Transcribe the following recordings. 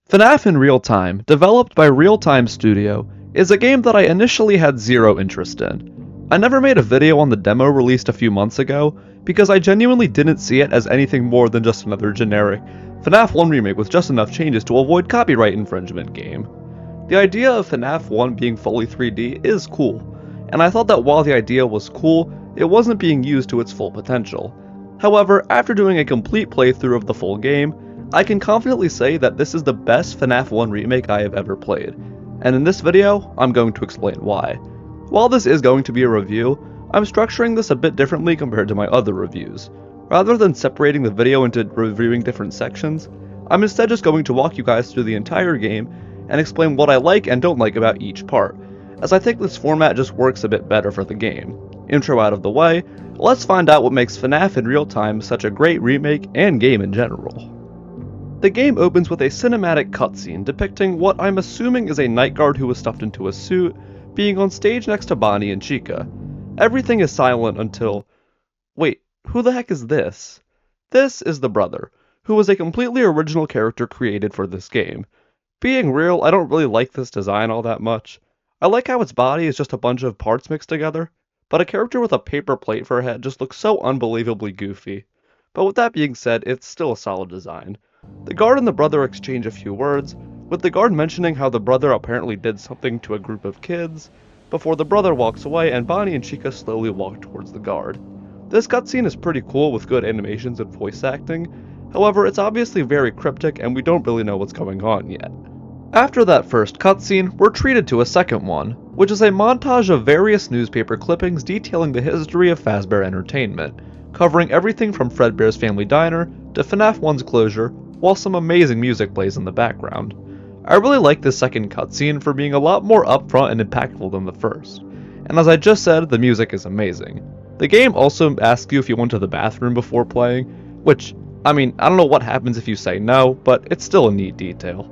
FNaF in Real Time, developed by Real Time Studio, is a game that I initially had zero interest in. I never made a video on the demo released a few months ago because I genuinely didn't see it as anything more than just another generic FNaF 1 remake with just enough changes to avoid copyright infringement game. The idea of FNaF 1 being fully 3D is cool, and I thought that while the idea was cool, it wasn't being used to its full potential. However, after doing a complete playthrough of the full game, I can confidently say that this is the best FNaF 1 remake I have ever played, and in this video, I'm going to explain why. While this is going to be a review, I'm structuring this a bit differently compared to my other reviews. Rather than separating the video into reviewing different sections, I'm instead just going to walk you guys through the entire game and explain what I like and don't like about each part, as I think this format just works a bit better for the game. Intro out of the way, let's find out what makes FNaF in Real Time such a great remake and game in general. The game opens with a cinematic cutscene depicting what I'm assuming is a night guard who was stuffed into a suit, being on stage next to Bonnie and Chica. Everything is silent until... Wait, who the heck is this? This is the brother, who was a completely original character created for this game. Being real, I don't really like this design all that much. I like how its body is just a bunch of parts mixed together, but a character with a paper plate for a head just looks so unbelievably goofy. But with that being said, it's still a solid design. The guard and the brother exchange a few words, with the guard mentioning how the brother apparently did something to a group of kids, before the brother walks away and Bonnie and Chica slowly walk towards the guard. This cutscene is pretty cool with good animations and voice acting, however it's obviously very cryptic and we don't really know what's going on yet. After that first cutscene, we're treated to a second one, which is a montage of various newspaper clippings detailing the history of Fazbear Entertainment, covering everything from Fazbear's Family Diner to FNaF 1's closure, while some amazing music plays in the background. I really like this second cutscene for being a lot more upfront and impactful than the first, and as I just said, the music is amazing. The game also asks you if you went to the bathroom before playing, which, I don't know what happens if you say no, but it's still a neat detail.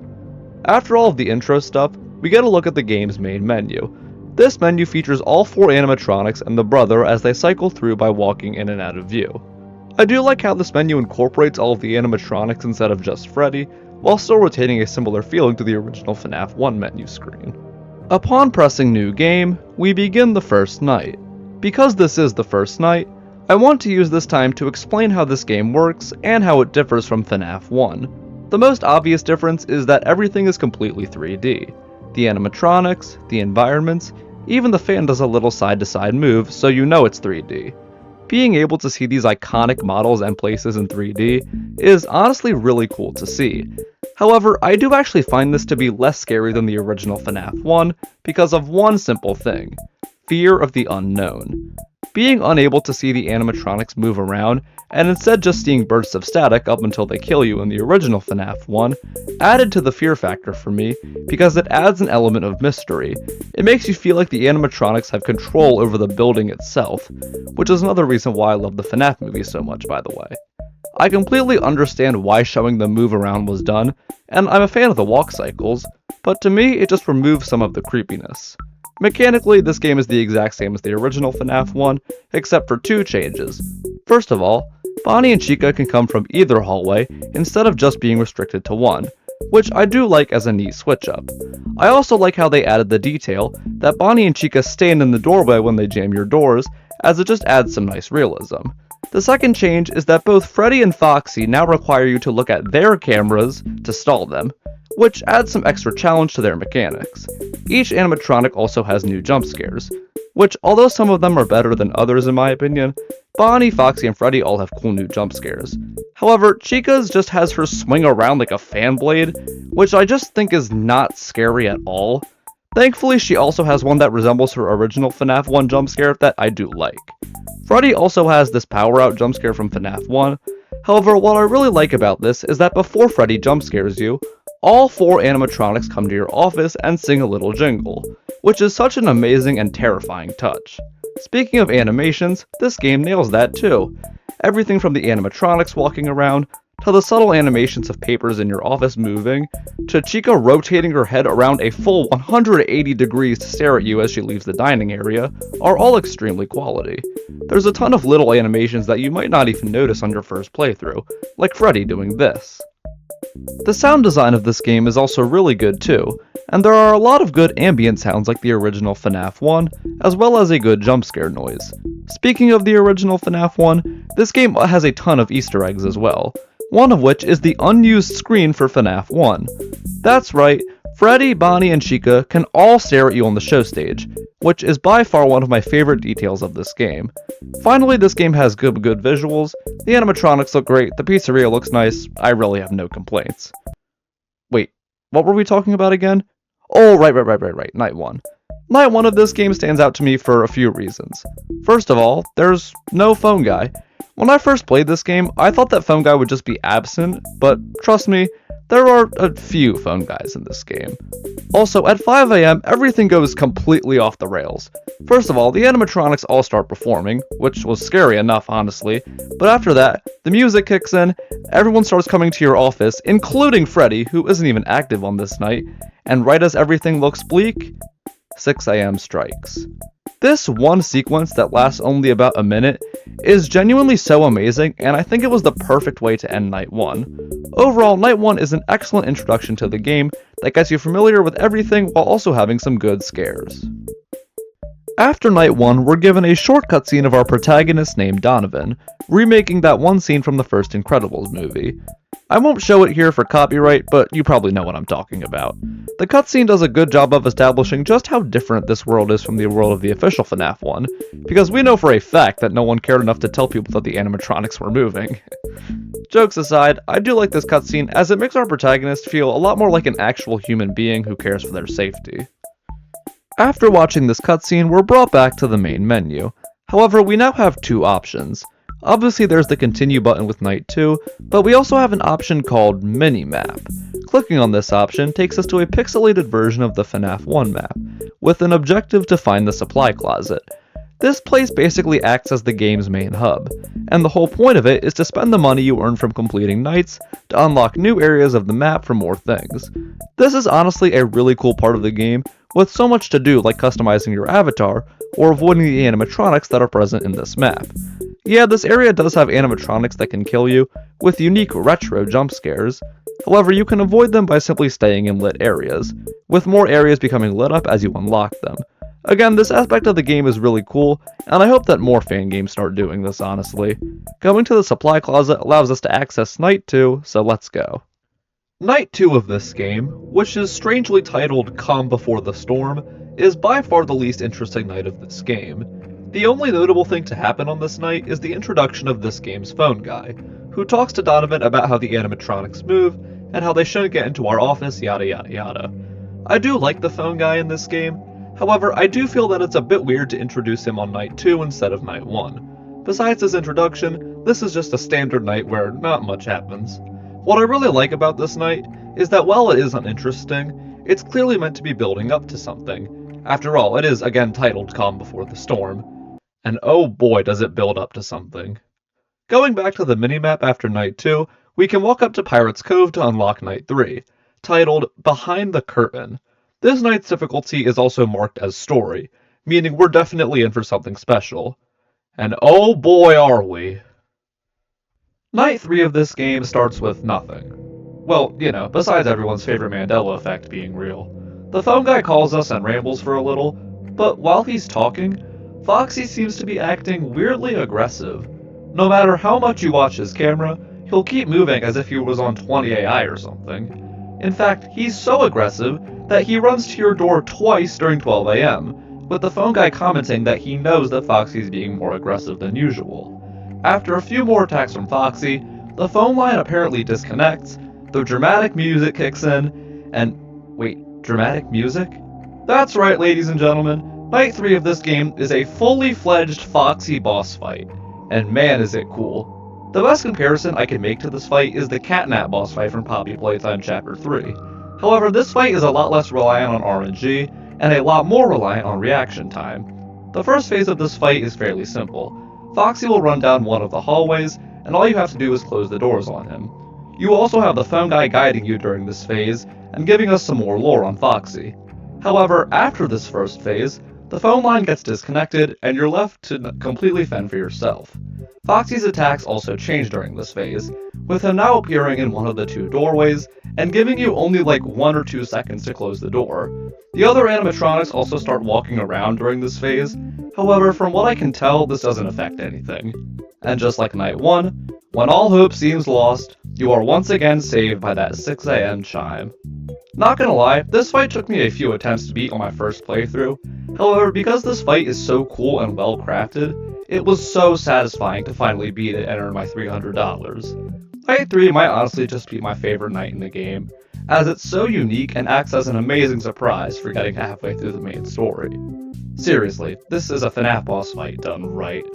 After all of the intro stuff, we get a look at the game's main menu. This menu features all 4 animatronics and the brother as they cycle through by walking in and out of view. I do like how this menu incorporates all of the animatronics instead of just Freddy, while still retaining a similar feeling to the original FNaF 1 menu screen. Upon pressing New Game, we begin the first night. Because this is the first night, I want to use this time to explain how this game works and how it differs from FNaF 1. The most obvious difference is that everything is completely 3D. The animatronics, the environments, even the fan does a little side-to-side move, so you know it's 3D. Being able to see these iconic models and places in 3D is honestly really cool to see. However, I do actually find this to be less scary than the original FNaF 1 because of one simple thing: fear of the unknown. Being unable to see the animatronics move around, and instead just seeing bursts of static up until they kill you in the original FNaF 1, added to the fear factor for me because it adds an element of mystery. It makes you feel like the animatronics have control over the building itself, which is another reason why I love the FNaF movies so much, by the way. I completely understand why showing them move around was done, and I'm a fan of the walk cycles, but to me it just removes some of the creepiness. Mechanically, this game is the exact same as the original FNaF 1, except for 2 changes. First of all, Bonnie and Chica can come from either hallway instead of just being restricted to one, which I do like as a neat switch up. I also like how they added the detail that Bonnie and Chica stand in the doorway when they jam your doors, as it just adds some nice realism. The second change is that both Freddy and Foxy now require you to look at their cameras to stall them, which adds some extra challenge to their mechanics. Each animatronic also has new jump scares, which, although some of them are better than others in my opinion, Bonnie, Foxy, and Freddy all have cool new jump scares. However, Chica's just has her swing around like a fan blade, which I just think is not scary at all. Thankfully, she also has one that resembles her original FNaF 1 jump scare that I do like. Freddy also has this power out jump scare from FNaF 1, however, what I really like about this is that before Freddy jump scares you, all 4 animatronics come to your office and sing a little jingle, which is such an amazing and terrifying touch. Speaking of animations, this game nails that too. Everything from the animatronics walking around, to the subtle animations of papers in your office moving, to Chica rotating her head around a full 180 degrees to stare at you as she leaves the dining area, are all extremely quality. There's a ton of little animations that you might not even notice on your first playthrough, like Freddy doing this. The sound design of this game is also really good too, and there are a lot of good ambient sounds like the original FNaF 1, as well as a good jump scare noise. Speaking of the original FNaF 1, this game has a ton of Easter eggs as well, one of which is the unused screen for FNaF 1. That's right, Freddy, Bonnie, and Chica can all stare at you on the show stage, which is by far one of my favorite details of this game. Finally, this game has good visuals, the animatronics look great, the pizzeria looks nice, I really have no complaints. Wait, what were we talking about again? Oh, right, Night 1. Night 1 of this game stands out to me for a few reasons. First of all, there's no phone guy. When I first played this game, I thought that phone guy would just be absent, but trust me, there are a few phone guys in this game. Also, at 5 AM, everything goes completely off the rails. First of all, the animatronics all start performing, which was scary enough, honestly, but after that, the music kicks in, everyone starts coming to your office, including Freddy, who isn't even active on this night, and right as everything looks bleak, 6 AM strikes. This one sequence that lasts only about a minute is genuinely so amazing, and I think it was the perfect way to end Night 1. Overall, Night 1 is an excellent introduction to the game that gets you familiar with everything while also having some good scares. After Night 1, we're given a short cutscene of our protagonist named Donovan, remaking that one scene from the first Incredibles movie. I won't show it here for copyright, but you probably know what I'm talking about. The cutscene does a good job of establishing just how different this world is from the world of the official FNaF 1, because we know for a fact that no one cared enough to tell people that the animatronics were moving. Jokes aside, I do like this cutscene as it makes our protagonist feel a lot more like an actual human being who cares for their safety. After watching this cutscene, we're brought back to the main menu. However, we now have two options. Obviously there's the continue button with Night 2, but we also have an option called Minimap. Clicking on this option takes us to a pixelated version of the FNaF 1 map, with an objective to find the supply closet. This place basically acts as the game's main hub, and the whole point of it is to spend the money you earn from completing nights to unlock new areas of the map for more things. This is honestly a really cool part of the game, with so much to do like customizing your avatar, or avoiding the animatronics that are present in this map. Yeah, this area does have animatronics that can kill you, with unique retro jump scares. However, you can avoid them by simply staying in lit areas, with more areas becoming lit up as you unlock them. Again, this aspect of the game is really cool, and I hope that more fan games start doing this, honestly. Going to the supply closet allows us to access Night 2, so let's go. Night 2 of this game, which is strangely titled Calm Before the Storm, is by far the least interesting night of this game. The only notable thing to happen on this night is the introduction of this game's phone guy, who talks to Donovan about how the animatronics move, and how they shouldn't get into our office, yada yada yada. I do like the phone guy in this game, however I do feel that it's a bit weird to introduce him on Night 2 instead of Night 1. Besides his introduction, this is just a standard night where not much happens. What I really like about this night is that while it is uninteresting, it's clearly meant to be building up to something. After all, it is again titled Calm Before the Storm. And oh boy does it build up to something. Going back to the minimap after Night 2, we can walk up to Pirate's Cove to unlock Night 3, titled Behind the Curtain. This night's difficulty is also marked as Story, meaning we're definitely in for something special. And oh boy are we. Night 3 of this game starts with nothing. Well, you know, besides everyone's favorite Mandela effect being real. The phone guy calls us and rambles for a little, but while he's talking, Foxy seems to be acting weirdly aggressive. No matter how much you watch his camera, he'll keep moving as if he was on 20 AI or something. In fact, he's so aggressive that he runs to your door twice during 12 AM, with the phone guy commenting that he knows that Foxy's being more aggressive than usual. After a few more attacks from Foxy, the phone line apparently disconnects, the dramatic music kicks in, and wait, dramatic music? That's right, ladies and gentlemen, Night 3 of this game is a fully fledged Foxy boss fight, and man is it cool. The best comparison I can make to this fight is the Catnap boss fight from Poppy Playtime Chapter 3. However, this fight is a lot less reliant on RNG, and a lot more reliant on reaction time. The first phase of this fight is fairly simple. Foxy will run down one of the hallways, and all you have to do is close the doors on him. You will also have the phone guy guiding you during this phase, and giving us some more lore on Foxy. However, after this first phase, The phone line gets disconnected, and you're left to completely fend for yourself. Foxy's attacks also change during this phase, with him now appearing in one of the two doorways and giving you only like 1 or 2 seconds to close the door. The other animatronics also start walking around during this phase, however, from what I can tell, this doesn't affect anything. And just like night 1, when all hope seems lost, you are once again saved by that 6 AM chime. Not gonna lie, this fight took me a few attempts to beat on my first playthrough. However, because this fight is so cool and well crafted, it was so satisfying to finally beat it and earn my $300. Night 3 might honestly just be my favorite night in the game, as it's so unique and acts as an amazing surprise for getting halfway through the main story. Seriously, this is a FNaF boss fight done right.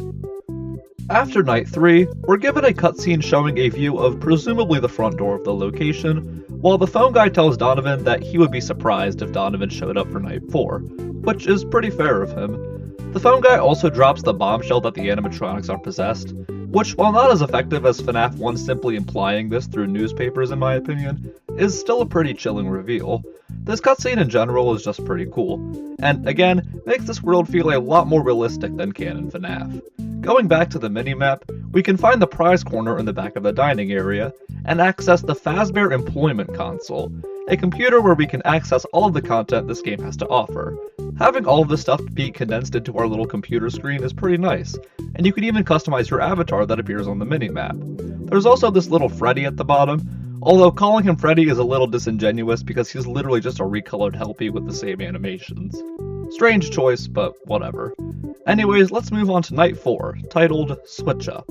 After night 3, we're given a cutscene showing a view of presumably the front door of the location, while the phone guy tells Donovan that he would be surprised if Donovan showed up for night 4, which is pretty fair of him. The phone guy also drops the bombshell that the animatronics are possessed, which, while not as effective as FNaF 1 simply implying this through newspapers in my opinion, is still a pretty chilling reveal. This cutscene in general is just pretty cool, and again, makes this world feel a lot more realistic than canon FNaF. Going back to the minimap, we can find the prize corner in the back of the dining area, and access the Fazbear Employment Console, a computer where we can access all of the content this game has to offer. Having all of this stuff be condensed into our little computer screen is pretty nice, and you can even customize your avatar that appears on the minimap. There's also this little Freddy at the bottom, although calling him Freddy is a little disingenuous because he's literally just a recolored Helpy with the same animations. Strange choice, but whatever. Anyways, let's move on to Night 4, titled Switch Up.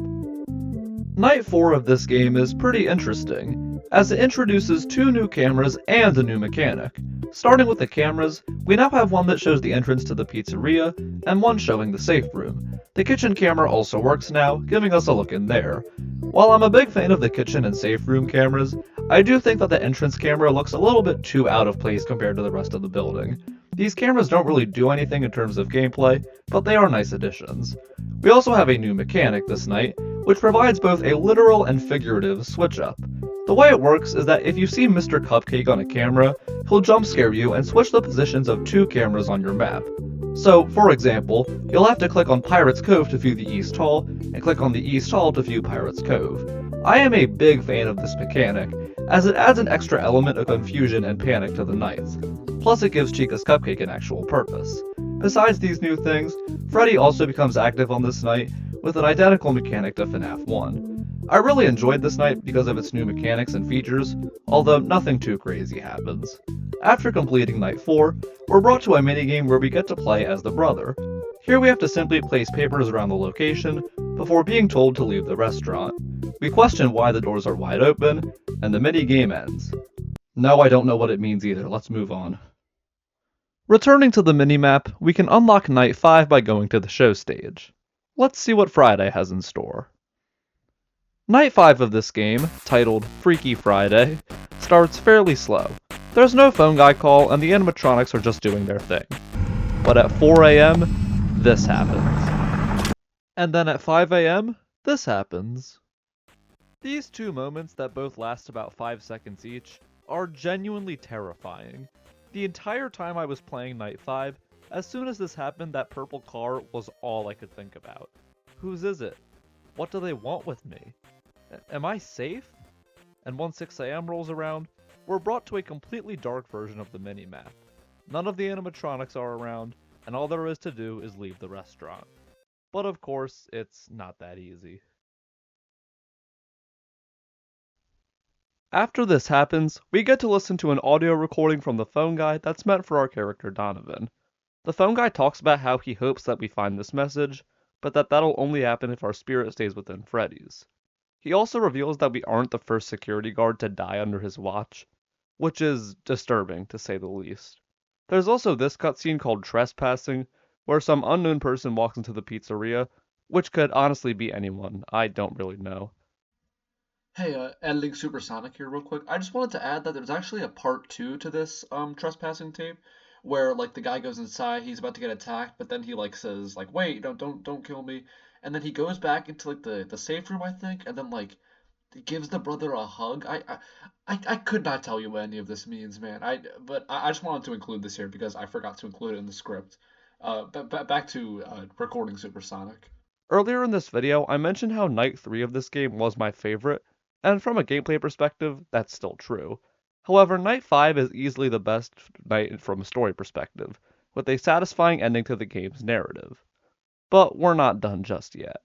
Night 4 of this game is pretty interesting, as it introduces 2 new cameras and a new mechanic. Starting with the cameras, we now have one that shows the entrance to the pizzeria, and one showing the safe room. The kitchen camera also works now, giving us a look in there. While I'm a big fan of the kitchen and safe room cameras, I do think that the entrance camera looks a little bit too out of place compared to the rest of the building. These cameras don't really do anything in terms of gameplay, but they are nice additions. We also have a new mechanic this night, which provides both a literal and figurative switch up. The way it works is that if you see Mr. Cupcake on a camera, he'll jump scare you and switch the positions of 2 cameras on your map. So, for example, you'll have to click on Pirate's Cove to view the East Hall, and click on the East Hall to view Pirate's Cove. I am a big fan of this mechanic, as it adds an extra element of confusion and panic to the nights. Plus it gives Chica's Cupcake an actual purpose. Besides these new things, Freddy also becomes active on this night, with an identical mechanic to FNaF 1. I really enjoyed this night because of its new mechanics and features, although nothing too crazy happens. After completing night 4, we're brought to a minigame where we get to play as the brother. Here we have to simply place papers around the location, before being told to leave the restaurant. We question why the doors are wide open, and the minigame ends. No, I don't know what it means either, let's move on. Returning to the minimap, we can unlock night 5 by going to the show stage. Let's see what Friday has in store. Night 5 of this game, titled Freaky Friday, starts fairly slow. There's no phone guy call and the animatronics are just doing their thing. But at 4 AM, this happens. And then at 5 AM, this happens. These 2 moments that both last about 5 seconds each are genuinely terrifying. The entire time I was playing Night 5, as soon as this happened, that purple car was all I could think about. Whose is it? What do they want with me? Am I safe? And once 6 AM rolls around, we're brought to a completely dark version of the minimap. None of the animatronics are around, and all there is to do is leave the restaurant. But of course, it's not that easy. After this happens, we get to listen to an audio recording from the phone guy that's meant for our character Donovan. The phone guy talks about how he hopes that we find this message, but that'll only happen if our spirit stays within Freddy's. He also reveals that we aren't the first security guard to die under his watch, which is disturbing to say the least. There's also this cutscene called Trespassing, where some unknown person walks into the pizzeria, which could honestly be anyone, I don't really know. Hey, editing Supersonic here real quick. I just wanted to add that there's actually a part 2 to this trespassing tape where like the guy goes inside, he's about to get attacked, but then he like says like, "Wait, don't kill me." And then he goes back into like the safe room, I think, and then like he gives the brother a hug. I could not tell you what any of this means, man. But I just wanted to include this here because I forgot to include it in the script. Back to recording Supersonic. Earlier in this video, I mentioned how Night 3 of this game was my favorite, and from a gameplay perspective, that's still true. However, Night 5 is easily the best night from a story perspective, with a satisfying ending to the game's narrative. But we're not done just yet.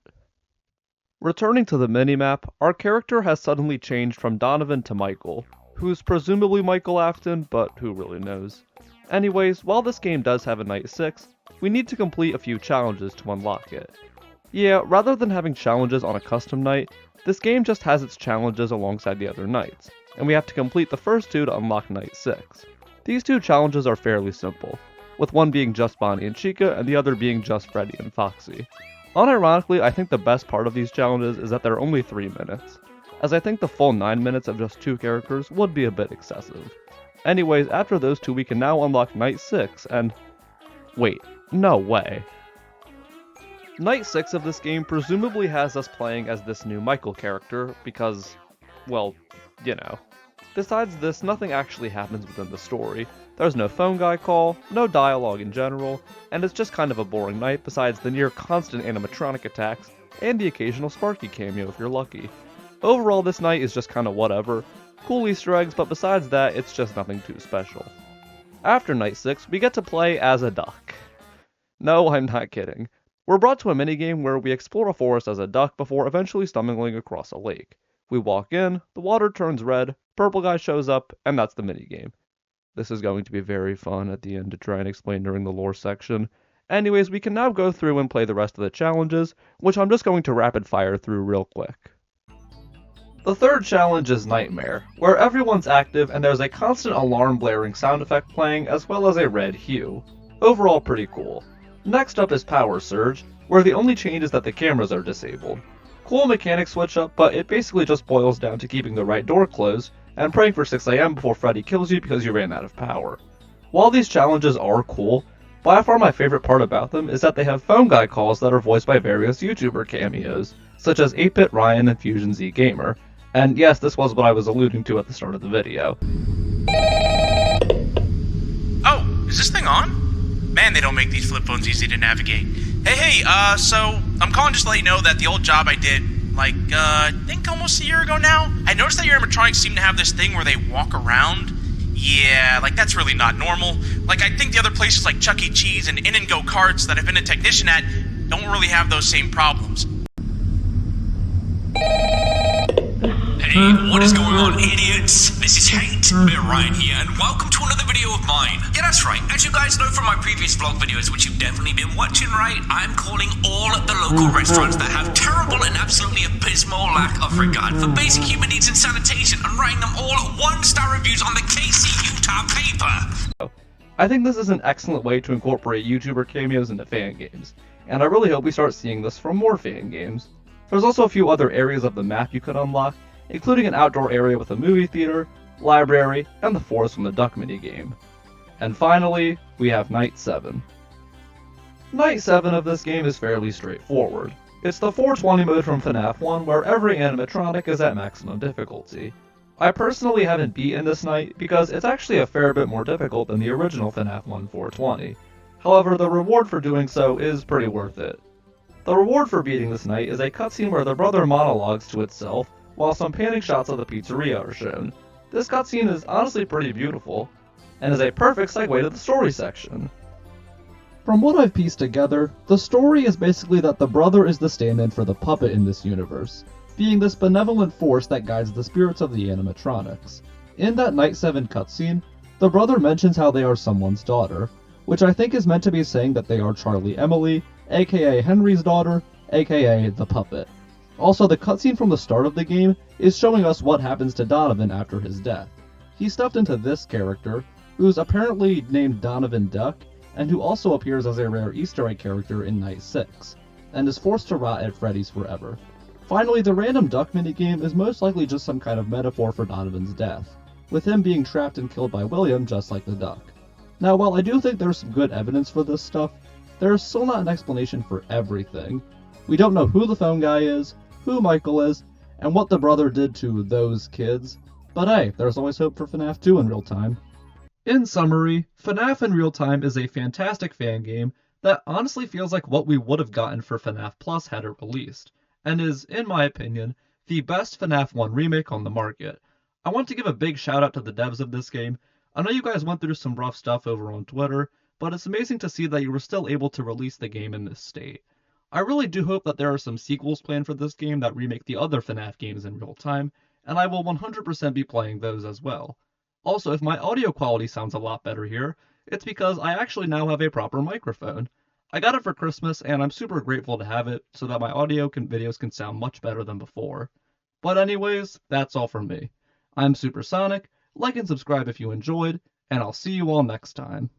Returning to the minimap, our character has suddenly changed from Donovan to Michael, who's presumably Michael Afton, but who really knows. Anyways, while this game does have a Night 6, we need to complete a few challenges to unlock it. Yeah, rather than having challenges on a custom night, this game just has its challenges alongside the other nights, and we have to complete the first two to unlock Night 6. These two challenges are fairly simple, with one being just Bonnie and Chica and the other being just Freddy and Foxy. Unironically, I think the best part of these challenges is that they're only 3 minutes, as I think the full 9 minutes of just 2 characters would be a bit excessive. Anyways, after those two we can now unlock Night 6 and... wait, no way. Night 6 of this game presumably has us playing as this new Michael character because, well, you know. Besides this, nothing actually happens within the story. There's no phone guy call, no dialogue in general, and it's just kind of a boring night besides the near constant animatronic attacks and the occasional Sparky cameo if you're lucky. Overall, this night is just kinda whatever. Cool Easter eggs, but besides that, it's just nothing too special. After Night 6, we get to play as a duck. No, I'm not kidding. We're brought to a minigame where we explore a forest as a duck before eventually stumbling across a lake. We walk in, the water turns red, purple guy shows up, and that's the minigame. This is going to be very fun at the end to try and explain during the lore section. Anyways, we can now go through and play the rest of the challenges, which I'm just going to rapid fire through real quick. The third challenge is Nightmare, where everyone's active and there's a constant alarm blaring sound effect playing as well as a red hue. Overall pretty cool. Next up is Power Surge, where the only change is that the cameras are disabled. Cool mechanic switch up, but it basically just boils down to keeping the right door closed and praying for 6 AM before Freddy kills you because you ran out of power. While these challenges are cool, by far my favorite part about them is that they have phone guy calls that are voiced by various YouTuber cameos, such as 8-Bit Ryan and Fusion Z Gamer. And yes, this was what I was alluding to at the start of the video. Oh, is this thing on? Man, they don't make these flip phones easy to navigate. Hey, so I'm calling just to let you know that the old job I did, I think almost a year ago now, I noticed that your animatronics seem to have this thing where they walk around. Yeah, that's really not normal. I think the other places like Chuck E. Cheese and In-N-Go Karts that I've been a technician at don't really have those same problems. Hey, what is going on, idiots? This is FNaF Ryan here, and welcome to another video of mine. Yeah, that's right. As you guys know from my previous vlog videos, which you've definitely been watching, right? I'm calling all the local restaurants that have terrible and absolutely abysmal lack of regard for basic human needs and sanitation, and writing them all 1-star reviews on the KC Utah paper. I think this is an excellent way to incorporate YouTuber cameos into fan games, and I really hope we start seeing this from more fan games. There's also a few other areas of the map you could unlock, including an outdoor area with a movie theater, library, and the forest from the duck minigame. And finally, we have Night 7. Night 7 of this game is fairly straightforward. It's the 420 mode from FNaF 1 where every animatronic is at maximum difficulty. I personally haven't beaten this night because it's actually a fair bit more difficult than the original FNaF 1 420. However, the reward for doing so is pretty worth it. The reward for beating this night is a cutscene where the brother monologues to itself while some panning shots of the pizzeria are shown. This cutscene is honestly pretty beautiful, and is a perfect segue to the story section. From what I've pieced together, the story is basically that the brother is the stand-in for the puppet in this universe, being this benevolent force that guides the spirits of the animatronics. In that Night 7 cutscene, the brother mentions how they are someone's daughter, which I think is meant to be saying that they are Charlie Emily, aka Henry's daughter, aka the puppet. Also, the cutscene from the start of the game is showing us what happens to Donovan after his death. He's stuffed into this character, who's apparently named Donovan Duck, and who also appears as a rare Easter egg character in Night 6, and is forced to rot at Freddy's forever. Finally, the random duck minigame is most likely just some kind of metaphor for Donovan's death, with him being trapped and killed by William just like the duck. Now, while I do think there's some good evidence for this stuff, there is still not an explanation for everything. We don't know who the phone guy is, who Michael is, and what the brother did to those kids, but hey, there's always hope for FNaF 2 in real time. In summary, FNaF in real time is a fantastic fan game that honestly feels like what we would have gotten for FNaF Plus had it released, and is, in my opinion, the best FNaF 1 remake on the market. I want to give a big shout out to the devs of this game. I know you guys went through some rough stuff over on Twitter, but it's amazing to see that you were still able to release the game in this state. I really do hope that there are some sequels planned for this game that remake the other FNaF games in real time, and I will 100% be playing those as well. Also, if my audio quality sounds a lot better here, it's because I actually now have a proper microphone. I got it for Christmas, and I'm super grateful to have it so that my videos can sound much better than before. But anyways, that's all from me. I'm Supersonic, like and subscribe if you enjoyed, and I'll see you all next time.